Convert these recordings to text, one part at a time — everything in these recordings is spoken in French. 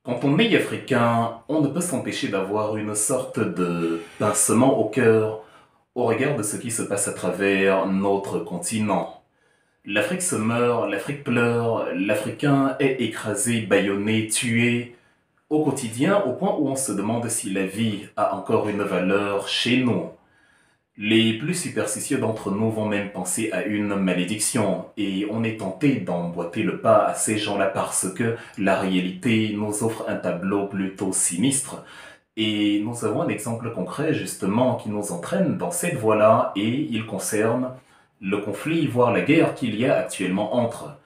Quand on est africain, on ne peut s'empêcher d'avoir une sorte de pincement au cœur au regard de ce qui se passe à travers notre continent. L'Afrique se meurt, l'Afrique pleure, l'Africain est écrasé, bâillonné, tué au quotidien au point où on se demande si la vie a encore une valeur chez nous. Les plus superstitieux d'entre nous vont même penser à une malédiction et on est tenté d'emboîter le pas à ces gens-là parce que la réalité nous offre un tableau plutôt sinistre. Et nous avons un exemple concret justement qui nous entraîne dans cette voie-là et il concerne le conflit, voire la guerre qu'il y a actuellement entre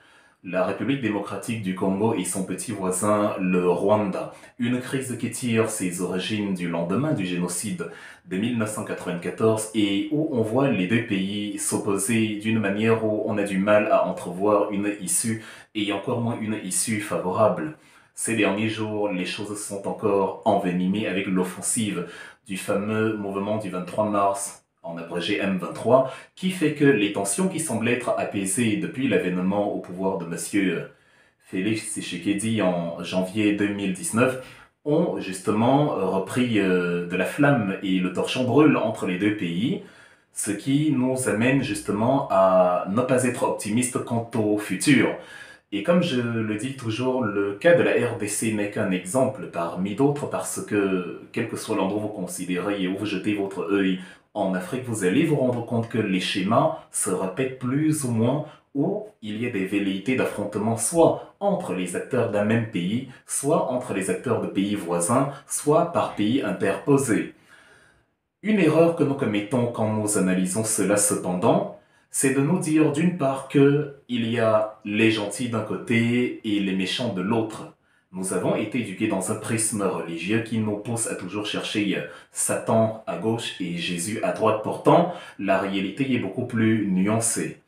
la République démocratique du Congo et son petit voisin, le Rwanda. Une crise qui tire ses origines du lendemain du génocide de 1994 et où on voit les deux pays s'opposer d'une manière où on a du mal à entrevoir une issue et encore moins une issue favorable. Ces derniers jours, les choses sont encore envenimées avec l'offensive du fameux mouvement du 23 mars, en abrégé M23, qui fait que les tensions qui semblent être apaisées depuis l'avènement au pouvoir de M. Félix Tshisekedi en janvier 2019 ont justement repris de la flamme et le torchon brûle entre les deux pays, ce qui nous amène justement à ne pas être optimistes quant au futur. Et comme je le dis toujours, le cas de la RDC n'est qu'un exemple parmi d'autres parce que, quel que soit l'endroit où vous considérez et où vous jetez votre œil en Afrique, vous allez vous rendre compte que les schémas se répètent plus ou moins où il y a des velléités d'affrontement soit entre les acteurs d'un même pays, soit entre les acteurs de pays voisins, soit par pays interposés. Une erreur que nous commettons quand nous analysons cela cependant, c'est de nous dire d'une part que il y a les gentils d'un côté et les méchants de l'autre. Nous avons été éduqués dans un prisme religieux qui nous pousse à toujours chercher Satan à gauche et Jésus à droite. Pourtant, la réalité est beaucoup plus nuancée.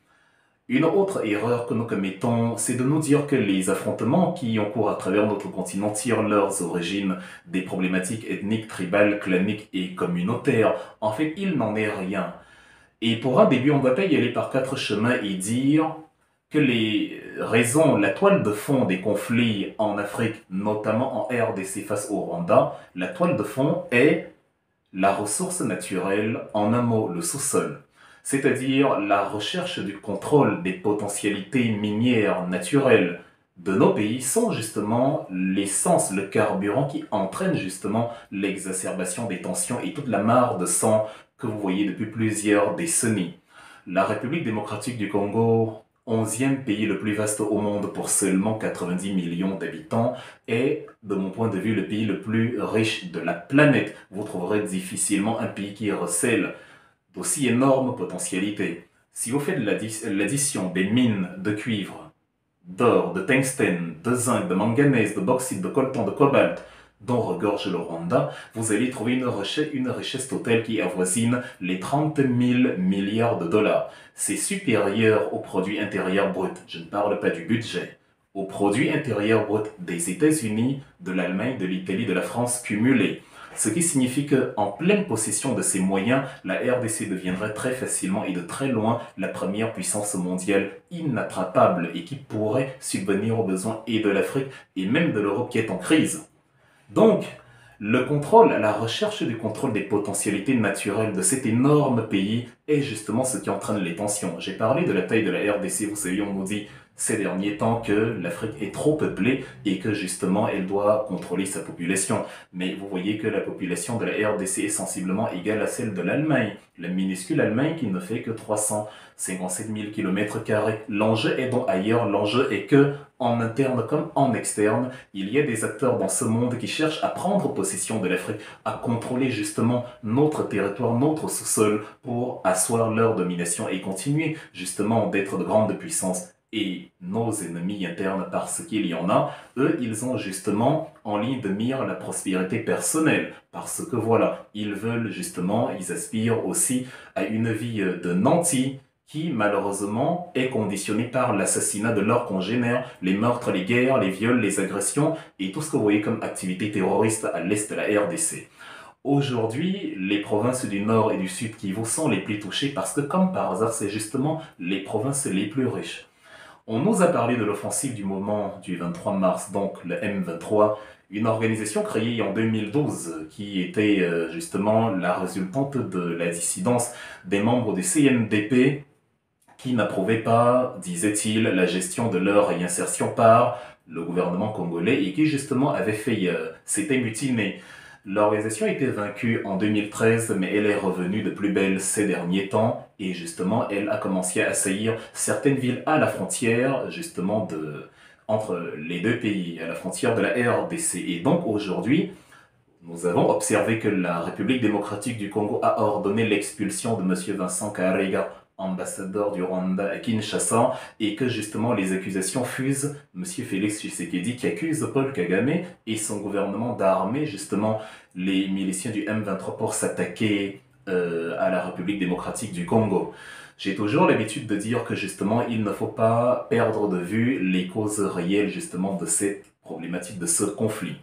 Une autre erreur que nous commettons, c'est de nous dire que les affrontements qui ont cours à travers notre continent tirent leurs origines des problématiques ethniques, tribales, claniques et communautaires. En fait, il n'en est rien. Et pour un début, on ne va pas y aller par quatre chemins et dire que les raisons, la toile de fond des conflits en Afrique, notamment en RDC face au Rwanda, la toile de fond est la ressource naturelle, en un mot, le sous-sol, c'est-à-dire la recherche du contrôle des potentialités minières naturelles de nos pays sont justement l'essence, le carburant qui entraîne justement l'exacerbation des tensions et toute la mare de sang que vous voyez depuis plusieurs décennies. La République démocratique du Congo, 11e pays le plus vaste au monde pour seulement 90 millions d'habitants, est, de mon point de vue, le pays le plus riche de la planète. Vous trouverez difficilement un pays qui recèle d'aussi énormes potentialités. Si vous faites l'addition des mines de cuivre, d'or, de tungstène, de zinc, de manganèse, de bauxite, de coltan, de cobalt, dont regorge le Rwanda, vous allez trouver une richesse totale qui avoisine les 30 000 milliards de dollars. C'est supérieur au produit intérieur brut. Je ne parle pas du budget. Au produit intérieur brut des États-Unis, de l'Allemagne, de l'Italie, de la France cumulés. Ce qui signifie qu'en pleine possession de ces moyens, la RDC deviendrait très facilement et de très loin la première puissance mondiale inattrapable et qui pourrait subvenir aux besoins et de l'Afrique et même de l'Europe qui est en crise. Donc, le contrôle, la recherche du contrôle des potentialités naturelles de cet énorme pays est justement ce qui entraîne les tensions. J'ai parlé de la taille de la RDC, vous savez, on nous dit ces derniers temps que l'Afrique est trop peuplée et que justement elle doit contrôler sa population. Mais vous voyez que la population de la RDC est sensiblement égale à celle de l'Allemagne, la minuscule Allemagne qui ne fait que 357 000 km². L'enjeu est donc ailleurs, l'enjeu est que en interne comme en externe, il y a des acteurs dans ce monde qui cherchent à prendre possession de l'Afrique, à contrôler justement notre territoire, notre sous-sol pour asseoir leur domination et continuer justement d'être de grandes puissances. Et nos ennemis internes, parce qu'il y en a, eux, ils ont justement en ligne de mire la prospérité personnelle. Parce que voilà, ils veulent justement, ils aspirent aussi à une vie de nantis qui malheureusement est conditionnée par l'assassinat de leurs congénères, les meurtres, les guerres, les viols, les agressions et tout ce que vous voyez comme activité terroriste à l'est de la RDC. Aujourd'hui, les provinces du Nord et du Sud Kivu sont les plus touchées parce que, comme par hasard, c'est justement les provinces les plus riches. On nous a parlé de l'offensive du moment du 23 mars, donc le M23, une organisation créée en 2012 qui était justement la résultante de la dissidence des membres du CNDP qui n'approuvaient pas, disait-il, la gestion de leur réinsertion par le gouvernement congolais et qui justement avait fait, s'était mutiné. L'organisation a été vaincue en 2013, mais elle est revenue de plus belle ces derniers temps et justement elle a commencé à assaillir certaines villes à la frontière justement entre les deux pays, à la frontière de la RDC. Et donc aujourd'hui, nous avons observé que la République démocratique du Congo a ordonné l'expulsion de M. Vincent Karega, ambassadeur du Rwanda à Kinshasa, et que justement les accusations fusent. M. Félix Tshisekedi qui accuse Paul Kagame et son gouvernement d'armer justement les miliciens du M23 pour s'attaquer à la République démocratique du Congo. J'ai toujours l'habitude de dire que justement il ne faut pas perdre de vue les causes réelles justement de cette problématique, de ce conflit.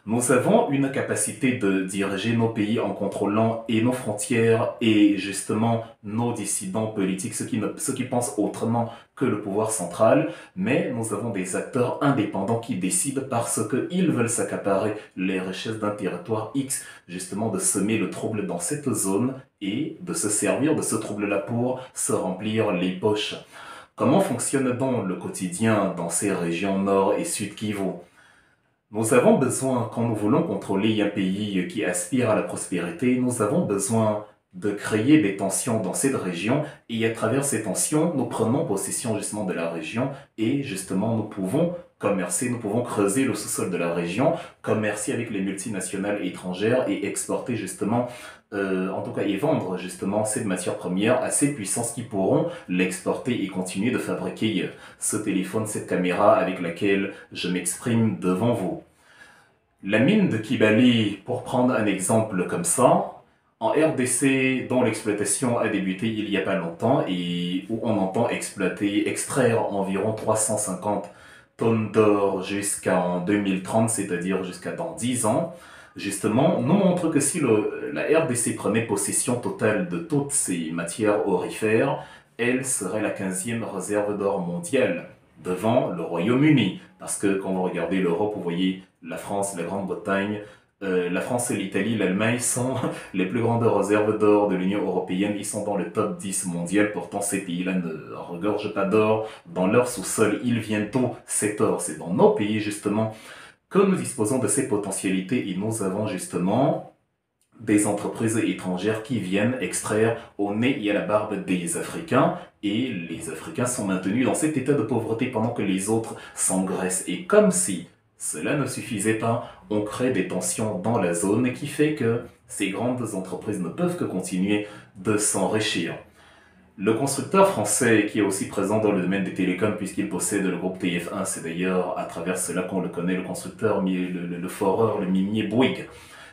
Nous avons une capacité de diriger nos pays en contrôlant et nos frontières et justement nos dissidents politiques, ceux qui pensent autrement que le pouvoir central, mais nous avons des acteurs indépendants qui décident parce qu'ils veulent s'accaparer les richesses d'un territoire X, justement de semer le trouble dans cette zone et de se servir de ce trouble-là pour se remplir les poches. Comment fonctionne donc le quotidien dans ces régions nord et sud Kivu? Nous avons besoin, quand nous voulons contrôler un pays qui aspire à la prospérité, nous avons besoin de créer des tensions dans cette région et à travers ces tensions, nous prenons possession justement de la région et justement nous pouvons commercer, nous pouvons creuser le sous-sol de la région, commercer avec les multinationales étrangères et exporter justement, en tout cas et vendre justement cette matière première à ces puissances qui pourront l'exporter et continuer de fabriquer ce téléphone, cette caméra avec laquelle je m'exprime devant vous. La mine de Kibali, pour prendre un exemple comme ça, en RDC, dont l'exploitation a débuté il n'y a pas longtemps et où on entend extraire environ 350 tonnes d'or jusqu'en 2030, c'est-à-dire jusqu'à dans 10 ans, justement, nous montre que si la RDC prenait possession totale de toutes ces matières aurifères, elle serait la 15e réserve d'or mondiale devant le Royaume-Uni. Parce que quand vous regardez l'Europe, vous voyez la France, la Grande-Bretagne, la France et l'Italie, l'Allemagne sont les plus grandes réserves d'or de l'Union européenne. Ils sont dans le top 10 mondial. Pourtant, ces pays-là ne regorgent pas d'or dans leur sous-sol. Ils viennent d'où cet or? C'est dans nos pays, justement, que nous disposons de ces potentialités et nous avons justement des entreprises étrangères qui viennent extraire au nez et à la barbe des Africains et les Africains sont maintenus dans cet état de pauvreté pendant que les autres s'engraissent. Et comme si cela ne suffisait pas, on crée des tensions dans la zone qui fait que ces grandes entreprises ne peuvent que continuer de s'enrichir. Le constructeur français qui est aussi présent dans le domaine des télécoms puisqu'il possède le groupe TF1, c'est d'ailleurs à travers cela qu'on le connaît, le constructeur, le foreur, le minier Bouygues,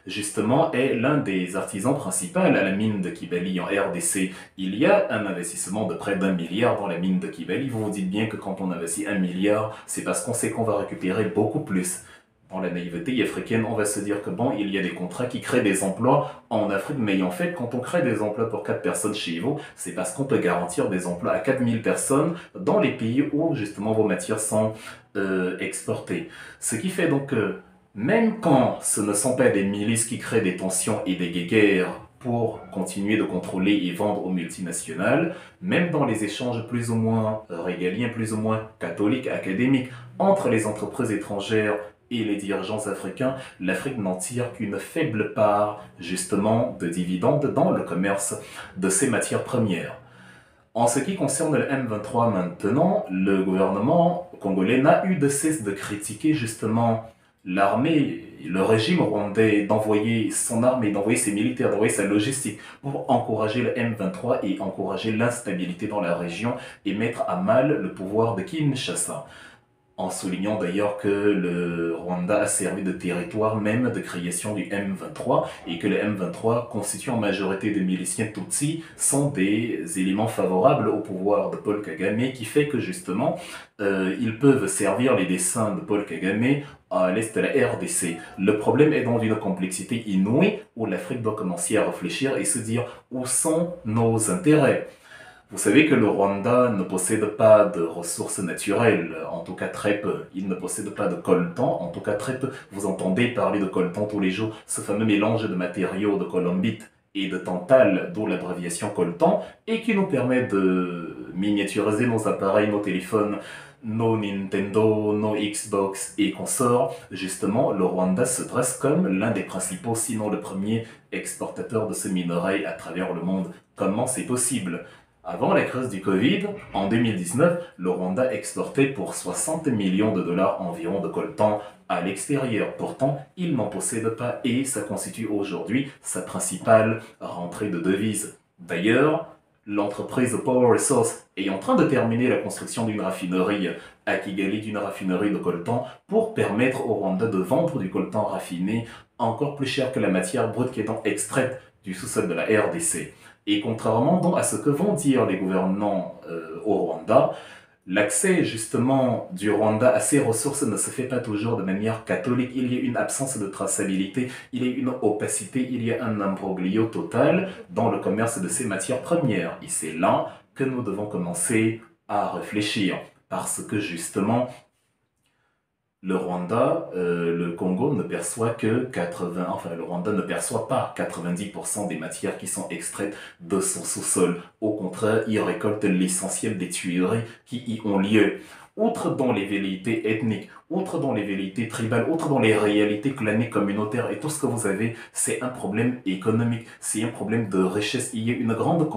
justement, est l'un des artisans principaux à la mine de Kibali en RDC. Il y a un investissement de près d'1 milliard dans la mine de Kibali. Vous vous dites bien que quand on investit 1 milliard, c'est parce qu'on sait qu'on va récupérer beaucoup plus. Dans la naïveté africaine, on va se dire que bon, il y a des contrats qui créent des emplois en Afrique, mais en fait, quand on crée des emplois pour 4 personnes chez vous, c'est parce qu'on peut garantir des emplois à 4000 personnes dans les pays où justement vos matières sont exportées. Ce qui fait donc que même quand ce ne sont pas des milices qui créent des tensions et des guéguerres pour continuer de contrôler et vendre aux multinationales, même dans les échanges plus ou moins régaliens, plus ou moins catholiques, académiques, entre les entreprises étrangères et les dirigeants africains, l'Afrique n'en tire qu'une faible part, justement, de dividendes dans le commerce de ces matières premières. En ce qui concerne le M23 maintenant, le gouvernement congolais n'a eu de cesse de critiquer justement l'armée, le régime rwandais d'envoyer son armée, d'envoyer ses militaires, d'envoyer sa logistique pour encourager le M23 et encourager l'instabilité dans la région et mettre à mal le pouvoir de Kinshasa. En soulignant d'ailleurs que le Rwanda a servi de territoire même de création du M23 et que le M23, constitué en majorité de miliciens Tutsis, sont des éléments favorables au pouvoir de Paul Kagame qui fait que justement ils peuvent servir les desseins de Paul Kagame à l'est de la RDC. Le problème est dans une complexité inouïe où l'Afrique doit commencer à réfléchir et se dire où sont nos intérêts. Vous savez que le Rwanda ne possède pas de ressources naturelles, en tout cas très peu. Il ne possède pas de coltan, en tout cas très peu. Vous entendez parler de coltan tous les jours, ce fameux mélange de matériaux de colombite et de tantale, d'où l'abréviation coltan, et qui nous permet de miniaturiser nos appareils, nos téléphones, nos Nintendo, nos Xbox et consorts. Justement, le Rwanda se dresse comme l'un des principaux, sinon le premier exportateur de ce minerai à travers le monde. Comment c'est possible? Avant la crise du Covid, en 2019, le Rwanda exportait pour 60 millions de dollars environ de coltan à l'extérieur. Pourtant, il n'en possède pas et ça constitue aujourd'hui sa principale rentrée de devises. D'ailleurs, l'entreprise Power Resource est en train de terminer la construction d'une raffinerie à Kigali, d'une raffinerie de coltan, pour permettre au Rwanda de vendre du coltan raffiné encore plus cher que la matière brute qui est donc extraite du sous-sol de la RDC. Et contrairement donc à ce que vont dire les gouvernants au Rwanda, l'accès justement du Rwanda à ces ressources ne se fait pas toujours de manière catholique. Il y a une absence de traçabilité, il y a une opacité, il y a un imbroglio total dans le commerce de ces matières premières. Et c'est là que nous devons commencer à réfléchir. Parce que justement, le Rwanda, le Congo ne perçoit que 80, enfin le Rwanda ne perçoit pas 90% des matières qui sont extraites de son sous-sol. Au contraire, il récolte l'essentiel des tueries qui y ont lieu. Outre dans les velléités ethniques, outre dans les velléités tribales, outre dans les réalités claniques communautaires et tout ce que vous avez, c'est un problème économique, c'est un problème de richesse. Il y a une grande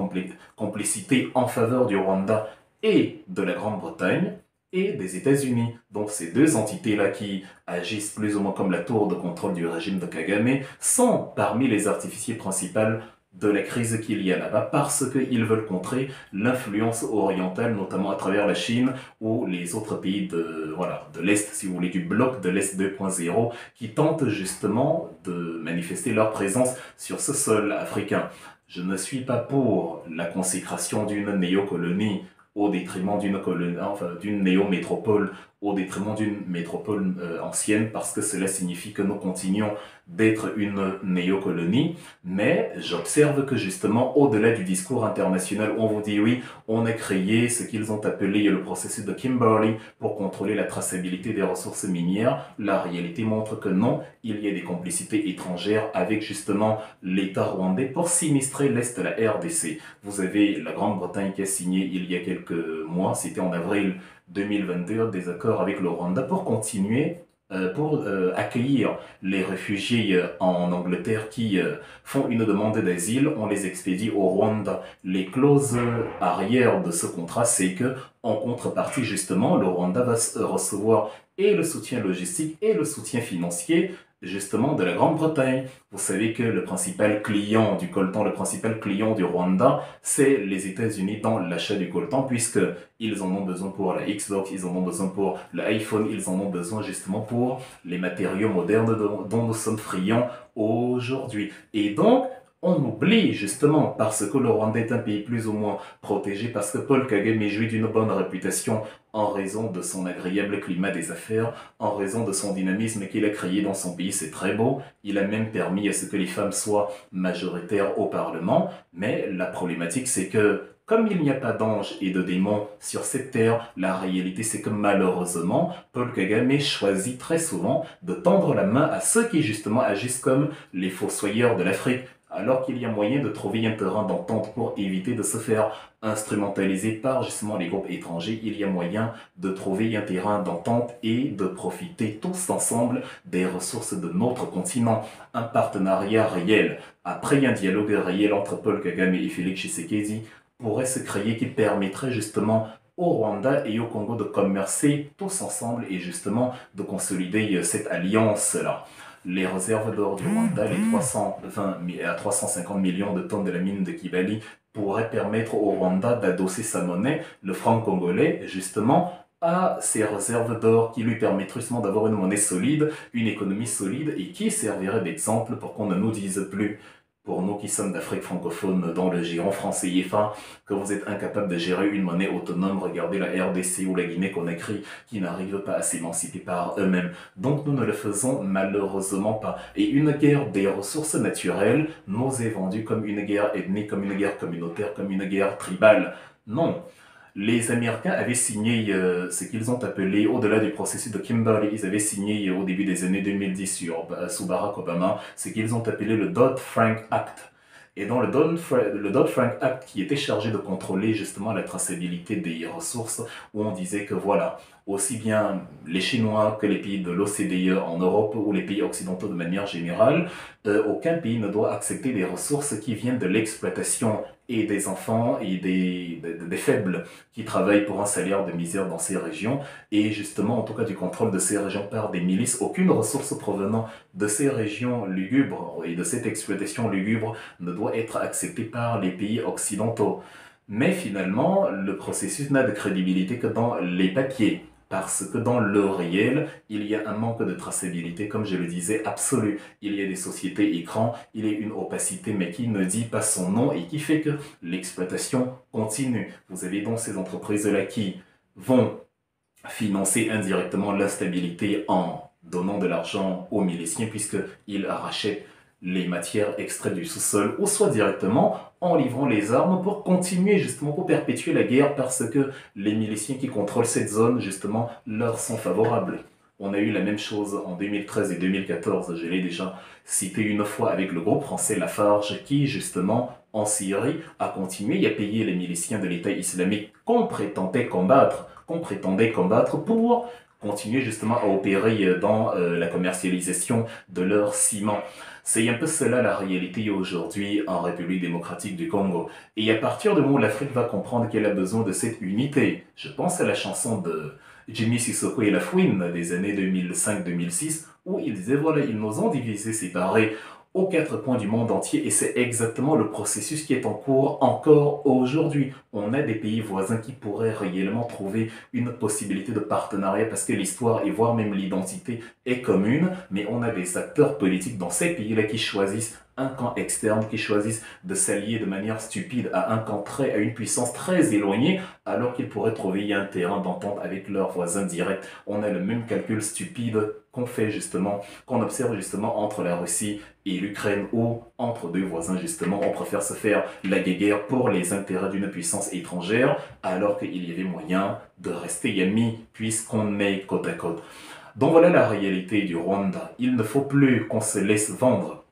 complicité en faveur du Rwanda et de la Grande-Bretagne et des États-Unis. Donc ces deux entités-là qui agissent plus ou moins comme la tour de contrôle du régime de Kagame sont parmi les artificiers principaux de la crise qu'il y a là-bas parce qu'ils veulent contrer l'influence orientale, notamment à travers la Chine ou les autres pays de, voilà, de l'Est, si vous voulez, du bloc de l'Est 2.0 qui tentent justement de manifester leur présence sur ce sol africain. Je ne suis pas pour la consécration d'une néocolonie au détriment d'une colonie, enfin, d'une néo-métropole, au détriment d'une métropole ancienne, parce que cela signifie que nous continuons d'être une néo-colonie, mais j'observe que justement, au-delà du discours international, on vous dit oui, on a créé ce qu'ils ont appelé le processus de Kimberley pour contrôler la traçabilité des ressources minières, la réalité montre que non, il y a des complicités étrangères avec justement l'État rwandais pour sinistrer l'Est de la RDC. Vous avez la Grande-Bretagne qui a signé il y a quelques mois, c'était en avril 2022, des accords avec le Rwanda pour continuer pour accueillir les réfugiés en Angleterre qui font une demande d'asile, on les expédie au Rwanda. Les clauses arrière de ce contrat, c'est que en contrepartie, justement, le Rwanda va recevoir et le soutien logistique et le soutien financier justement de la Grande-Bretagne. Vous savez que le principal client du coltan, le principal client du Rwanda, c'est les États-Unis dans l'achat du coltan, puisqu'ils en ont besoin pour la Xbox, ils en ont besoin pour l'iPhone, ils en ont besoin justement pour les matériaux modernes dont nous sommes friands aujourd'hui. Et donc, on oublie justement, parce que le Rwanda est un pays plus ou moins protégé, parce que Paul Kagame jouit d'une bonne réputation en raison de son agréable climat des affaires, en raison de son dynamisme qu'il a créé dans son pays, c'est très beau. Il a même permis à ce que les femmes soient majoritaires au Parlement, mais la problématique c'est que comme il n'y a pas d'anges et de démons sur cette terre, la réalité c'est que malheureusement, Paul Kagame choisit très souvent de tendre la main à ceux qui justement agissent comme les fossoyeurs de l'Afrique, alors qu'il y a moyen de trouver un terrain d'entente pour éviter de se faire instrumentaliser par justement les groupes étrangers. Il y a moyen de trouver un terrain d'entente et de profiter tous ensemble des ressources de notre continent. Un partenariat réel, après un dialogue réel entre Paul Kagame et Félix Tshisekedi, pourrait se créer qui permettrait justement au Rwanda et au Congo de commercer tous ensemble et justement de consolider cette alliance-là. Les réserves d'or du Rwanda, les 320 à 350 millions de tonnes de la mine de Kibali, pourraient permettre au Rwanda d'adosser sa monnaie, le franc congolais, justement, à ces réserves d'or qui lui permettraient justement d'avoir une monnaie solide, une économie solide et qui servirait d'exemple pour qu'on ne nous dise plus, pour nous qui sommes d'Afrique francophone dans le giron français IFA, que vous êtes incapable de gérer une monnaie autonome. Regardez la RDC ou la Guinée-Conakry qui n'arrivent pas à s'émanciper par eux-mêmes. Donc nous ne le faisons malheureusement pas. Et une guerre des ressources naturelles nous est vendue comme une guerre ethnique, comme une guerre communautaire, comme une guerre tribale. Non. Les Américains avaient signé ce qu'ils ont appelé, au-delà du processus de Kimberley, ils avaient signé au début des années 2010 sous Barack Obama, ce qu'ils ont appelé le Dodd-Frank Act. Et dans le Dodd-Frank Act, qui était chargé de contrôler justement la traçabilité des ressources, où on disait que voilà, aussi bien les Chinois que les pays de l'OCDE en Europe ou les pays occidentaux de manière générale, aucun pays ne doit accepter des ressources qui viennent de l'exploitation et des enfants et des faibles qui travaillent pour un salaire de misère dans ces régions, et justement, en tout cas, du contrôle de ces régions par des milices. Aucune ressource provenant de ces régions lugubres et de cette exploitation lugubre ne doit être acceptée par les pays occidentaux. Mais finalement, le processus n'a de crédibilité que dans les papiers. Parce que dans le réel, il y a un manque de traçabilité, comme je le disais, absolu. Il y a des sociétés écrans, il y a une opacité, mais qui ne dit pas son nom et qui fait que l'exploitation continue. Vous avez donc ces entreprises-là qui vont financer indirectement l'instabilité en donnant de l'argent aux miliciens, puisqu'ils rachètent les matières extraites du sous-sol, ou soit directement en livrant les armes pour continuer justement, pour perpétuer la guerre, parce que les miliciens qui contrôlent cette zone justement leur sont favorables. On a eu la même chose en 2013 et 2014, je l'ai déjà cité une fois avec le groupe français Lafarge qui justement en Syrie a continué à payer les miliciens de l'État islamique qu'on prétendait combattre pour continuer justement à opérer dans la commercialisation de leur ciment. C'est un peu cela la réalité aujourd'hui en République démocratique du Congo. Et à partir du moment où l'Afrique va comprendre qu'elle a besoin de cette unité, je pense à la chanson de Jimmy Sissoko et La Fouine des années 2005-2006, où ils disaient voilà, ils nous ont divisés, séparés aux quatre coins du monde entier, et c'est exactement le processus qui est en cours encore aujourd'hui. On a des pays voisins qui pourraient réellement trouver une possibilité de partenariat parce que l'histoire et voire même l'identité est commune, mais on a des acteurs politiques dans ces pays-là qui choisissent un camp externe, qui choisissent de s'allier de manière stupide à un camp à une puissance très éloignée, alors qu'ils pourraient trouver un terrain d'entente avec leurs voisins directs. On a le même calcul stupide qu'on observe justement entre la Russie et l'Ukraine, ou entre deux voisins justement, on préfère se faire la guerre pour les intérêts d'une puissance étrangère, alors qu'il y avait moyen de rester amis puisqu'on est côte à côte. Donc voilà la réalité du Rwanda. Il ne faut plus qu'on se laisse vendre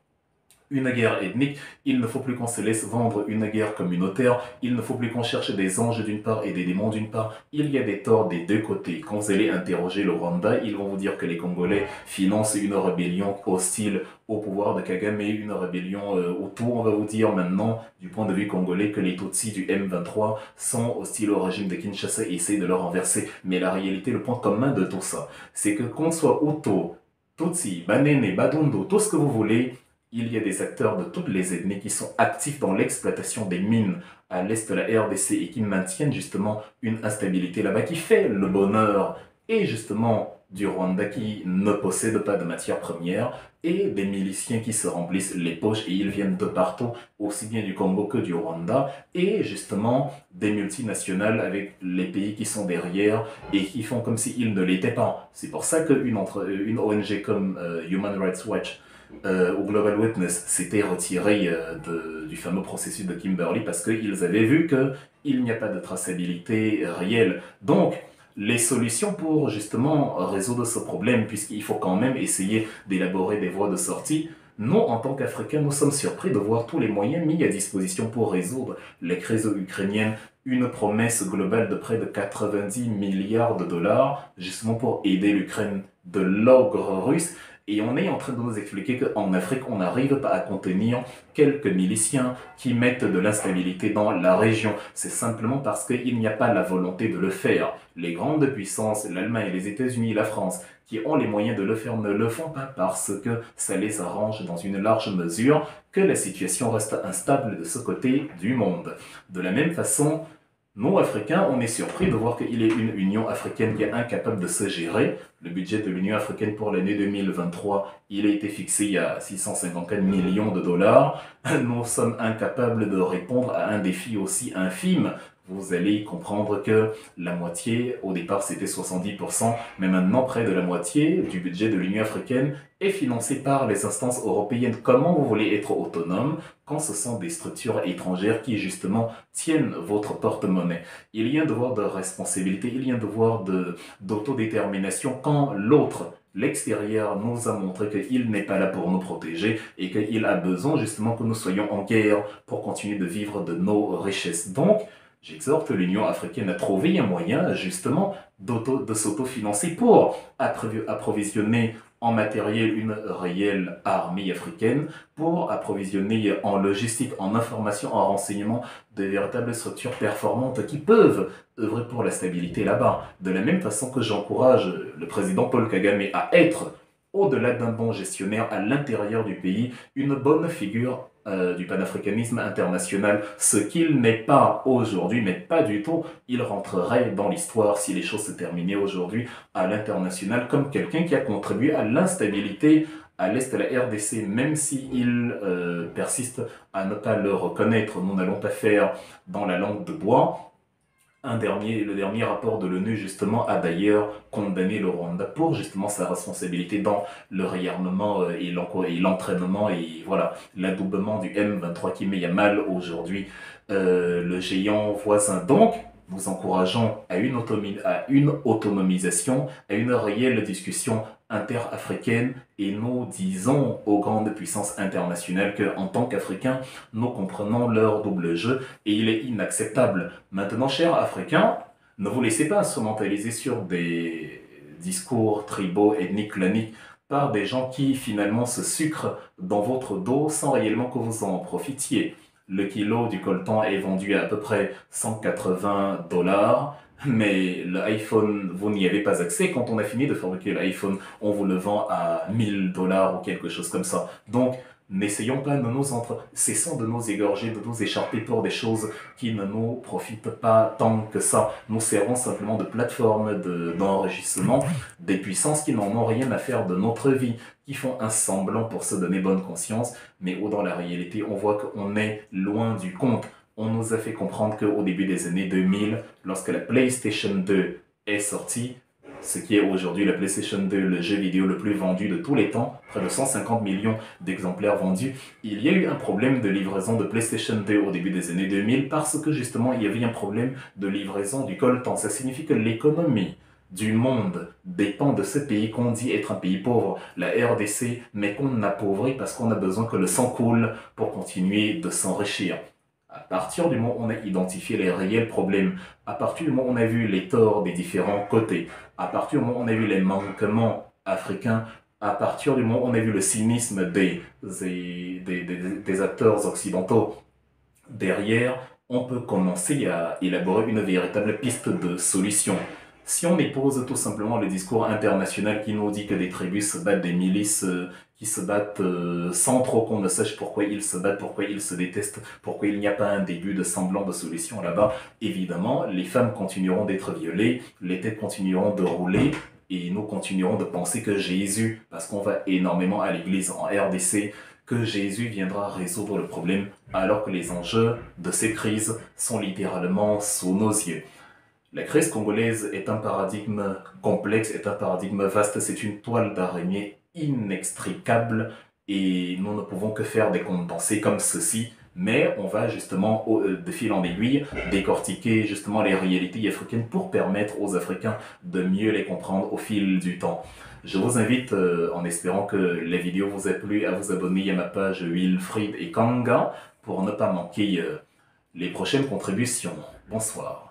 une guerre ethnique, il ne faut plus qu'on se laisse vendre une guerre communautaire, il ne faut plus qu'on cherche des anges d'une part et des démons d'une part. Il y a des torts des deux côtés. Quand vous allez interroger le Rwanda, ils vont vous dire que les Congolais financent une rébellion hostile au pouvoir de Kagame, une rébellion autour. On va vous dire maintenant, du point de vue congolais, que les Tutsis du M23 sont hostiles au régime de Kinshasa et essayent de le renverser. Mais la réalité, le point commun de tout ça, c'est que qu'on soit Hutu, Tutsi, Banene, Badondo, tout ce que vous voulez, il y a des acteurs de toutes les ethnies qui sont actifs dans l'exploitation des mines à l'est de la RDC et qui maintiennent justement une instabilité là-bas qui fait le bonheur et justement du Rwanda qui ne possède pas de matières premières et des miliciens qui se remplissent les poches et ils viennent de partout, aussi bien du Congo que du Rwanda, et justement des multinationales avec les pays qui sont derrière et qui font comme s'ils ne l'étaient pas. C'est pour ça qu'une ONG comme Human Rights Watch au Global Witness s'était retiré du fameux processus de Kimberley parce qu'ils avaient vu qu'il n'y a pas de traçabilité réelle. Donc, les solutions pour justement résoudre ce problème, puisqu'il faut quand même essayer d'élaborer des voies de sortie, nous, en tant qu'Africains, nous sommes surpris de voir tous les moyens mis à disposition pour résoudre la crise ukrainienne, une promesse globale de près de 90 milliards de dollars, justement pour aider l'Ukraine de l'ogre russe. Et on est en train de nous expliquer qu'en Afrique, on n'arrive pas à contenir quelques miliciens qui mettent de l'instabilité dans la région. C'est simplement parce qu'il n'y a pas la volonté de le faire. Les grandes puissances, l'Allemagne, les États-Unis, la France, qui ont les moyens de le faire, ne le font pas parce que ça les arrange dans une large mesure que la situation reste instable de ce côté du monde. De la même façon, nous, Africains, on est surpris de voir qu'il y a une Union africaine qui est incapable de se gérer. Le budget de l'Union africaine pour l'année 2023, il a été fixé à 654 millions de dollars. Nous sommes incapables de répondre à un défi aussi infime vous allez comprendre que la moitié, au départ c'était 70%, mais maintenant près de la moitié du budget de l'Union africaine est financé par les instances européennes. Comment vous voulez être autonome quand ce sont des structures étrangères qui justement tiennent votre porte-monnaie? Il y a un devoir de responsabilité, il y a un devoir d'autodétermination quand l'autre, l'extérieur, nous a montré qu'il n'est pas là pour nous protéger et qu'il a besoin justement que nous soyons en guerre pour continuer de vivre de nos richesses. Donc, j'exhorte l'Union africaine à trouver un moyen justement de s'autofinancer pour approvisionner en matériel une réelle armée africaine, pour approvisionner en logistique, en information, en renseignement de véritables structures performantes qui peuvent œuvrer pour la stabilité là-bas. De la même façon que j'encourage le président Paul Kagame à être, au-delà d'un bon gestionnaire à l'intérieur du pays, une bonne figure du panafricanisme international, ce qu'il n'est pas aujourd'hui, mais pas du tout. Il rentrerait dans l'histoire si les choses se terminaient aujourd'hui à l'international comme quelqu'un qui a contribué à l'instabilité à l'est de la RDC, même s'il persiste à ne pas le reconnaître. Nous n'allons pas faire dans la langue de bois. Le dernier rapport de l'ONU, justement, a d'ailleurs condamné le Rwanda pour, justement, sa responsabilité dans le réarmement et l'entraînement et, voilà, l'adoubement du M23 qui met à mal aujourd'hui le géant voisin. Donc, nous encourageons à une autonomisation, à une réelle discussion interafricaine et nous disons aux grandes puissances internationales qu'en tant qu'Africains, nous comprenons leur double jeu et il est inacceptable. Maintenant, chers Africains, ne vous laissez pas instrumentaliser sur des discours tribaux, ethniques, claniques par des gens qui finalement se sucrent dans votre dos sans réellement que vous en profitiez. Le kilo du coltan est vendu à peu près 180 $, mais l'iPhone, vous n'y avez pas accès. Quand on a fini de fabriquer l'iPhone, on vous le vend à 1000 $ ou quelque chose comme ça. Donc, n'essayons pas cessons de nous égorger, de nous écharper pour des choses qui ne nous profitent pas tant que ça. Nous servons simplement de plateforme d'enregistrement des puissances qui n'en ont rien à faire de notre vie, qui font un semblant pour se donner bonne conscience, mais où dans la réalité, on voit qu'on est loin du compte. On nous a fait comprendre qu'au début des années 2000, lorsque la PlayStation 2 est sortie, ce qui est aujourd'hui la PlayStation 2, le jeu vidéo le plus vendu de tous les temps, près de 150 millions d'exemplaires vendus, il y a eu un problème de livraison de PlayStation 2 au début des années 2000 parce que justement il y avait un problème de livraison du coltan. Ça signifie que l'économie du monde dépend de ce pays qu'on dit être un pays pauvre, la RDC, mais qu'on appauvrit parce qu'on a besoin que le sang coule pour continuer de s'enrichir. À partir du moment où on a identifié les réels problèmes, à partir du moment où on a vu les torts des différents côtés, à partir du moment où on a vu les manquements africains, à partir du moment où on a vu le cynisme des acteurs occidentaux derrière, on peut commencer à élaborer une véritable piste de solution. Si on épouse tout simplement le discours international qui nous dit que des tribus se battent, des milices qui se battent sans trop qu'on ne sache pourquoi ils se battent, pourquoi ils se détestent, pourquoi il n'y a pas un début de semblant de solution là-bas, évidemment, les femmes continueront d'être violées, les têtes continueront de rouler, et nous continuerons de penser que Jésus, parce qu'on va énormément à l'église en RDC, que Jésus viendra résoudre le problème, alors que les enjeux de ces crises sont littéralement sous nos yeux. La crise congolaise est un paradigme complexe, est un paradigme vaste, c'est une toile d'araignée inextricable et nous ne pouvons que faire des condensés comme ceci, mais on va justement de fil en aiguille décortiquer justement les réalités africaines pour permettre aux Africains de mieux les comprendre au fil du temps. Je vous invite, en espérant que la vidéo vous a plu, à vous abonner à ma page Wilfried et Kanga pour ne pas manquer les prochaines contributions. Bonsoir.